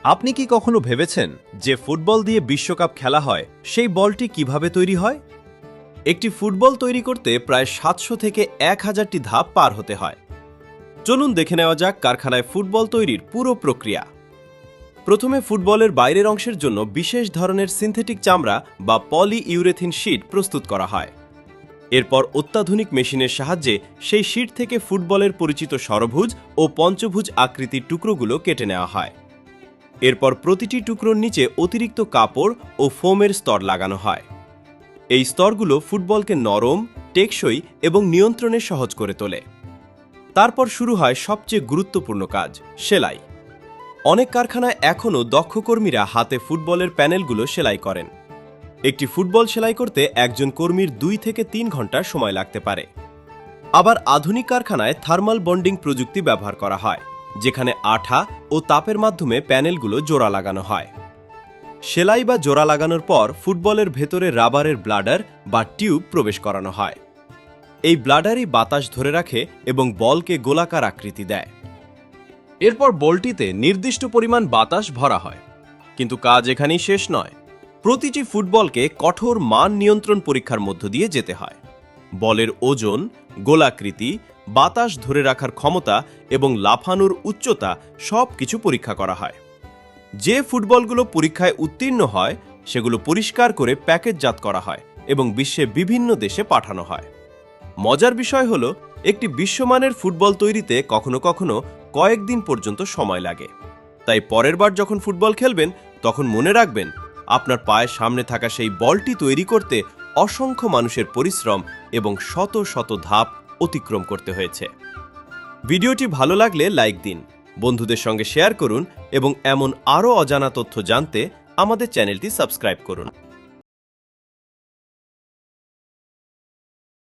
আপনি কি কখনো ভেবেছেন যে ফুটবল দিয়ে বিশ্বকাপ খেলা হয় সেই বলটি কিভাবে তৈরি হয়? একটি ফুটবল তৈরি করতে প্রায় ৭০০ থেকে ১,০০০টি ধাপ পার হতে হয়। চলুন দেখে নেওয়া যাক কারখানায় ফুটবল তৈরির পুরো প্রক্রিয়া। প্রথমে ফুটবলের বাইরের অংশের জন্য বিশেষ ধরনের সিনথেটিক চামড়া বা পলিইউরেথিন শীট প্রস্তুত করা হয়। এরপর অত্যাধুনিক মেশিনের সাহায্যে সেই শীট থেকে ফুটবলের পরিচিত ষড়ভুজ ও পঞ্চভুজ আকৃতির টুকরোগুলো কেটে নেওয়া হয়। এরপর প্রতিটি টুকরোর নিচে অতিরিক্ত কাপড় ও ফোমের স্তর লাগানো হয়। এই স্তরগুলো ফুটবলকে নরম, টেকসই এবং নিয়ন্ত্রণে সহজ করে তোলে। তারপর শুরু হয় সবচেয়ে গুরুত্বপূর্ণ কাজ, সেলাই। অনেক কারখানায় এখনও দক্ষ কর্মীরা হাতে ফুটবলের প্যানেলগুলো সেলাই করেন। একটি ফুটবল সেলাই করতে একজন কর্মীর ২ থেকে ৩ ঘন্টা সময় লাগতে পারে। আবার আধুনিক কারখানায় থার্মাল বন্ডিং প্রযুক্তি ব্যবহার করা হয়, যেখানে আঠা ও তাপের মাধ্যমে প্যানেলগুলো জোড়া লাগানো হয়। সেলাই বা জোড়া লাগানোর পর ফুটবলের ভেতরে রাবারের ব্লাডার বা টিউব প্রবেশ করানো হয়। এই ব্লাডারই বাতাস ধরে রাখে এবং বলকে গোলাকার আকৃতি দেয়। এরপর বলটিতে নির্দিষ্ট পরিমাণ বাতাস ভরা হয়। কিন্তু কাজ এখানেই শেষ নয়। প্রতিটি ফুটবলকে কঠোর মান নিয়ন্ত্রণ পরীক্ষার মধ্য দিয়ে যেতে হয়। বলের ওজন, গোলাকৃতি, বাতাস ধরে রাখার ক্ষমতা এবং লাফানোর উচ্চতা সবকিছু পরীক্ষা করা হয়। যে ফুটবলগুলো পরীক্ষায় উত্তীর্ণ হয় সেগুলো পরিষ্কার করে প্যাকেটজাত করা হয় এবং বিশ্বের বিভিন্ন দেশে পাঠানো হয়। মজার বিষয় হলো, একটি বিশ্বমানের ফুটবল তৈরিতে কখনো কখনো কয়েকদিন পর্যন্ত সময় লাগে। তাই পরের বার যখন ফুটবল খেলবেন তখন মনে রাখবেন, আপনার পায়ের সামনে থাকা সেই বলটি তৈরি করতে অসংখ্য মানুষের পরিশ্রম এবং শত শত ধাপ অতিক্রম করতে হয়েছে। ভিডিওটি ভালো লাগলে লাইক দিন, বন্ধুদের সঙ্গে শেয়ার করুন এবং এমন আরও অজানা তথ্য জানতে আমাদের চ্যানেলটি সাবস্ক্রাইব করুন।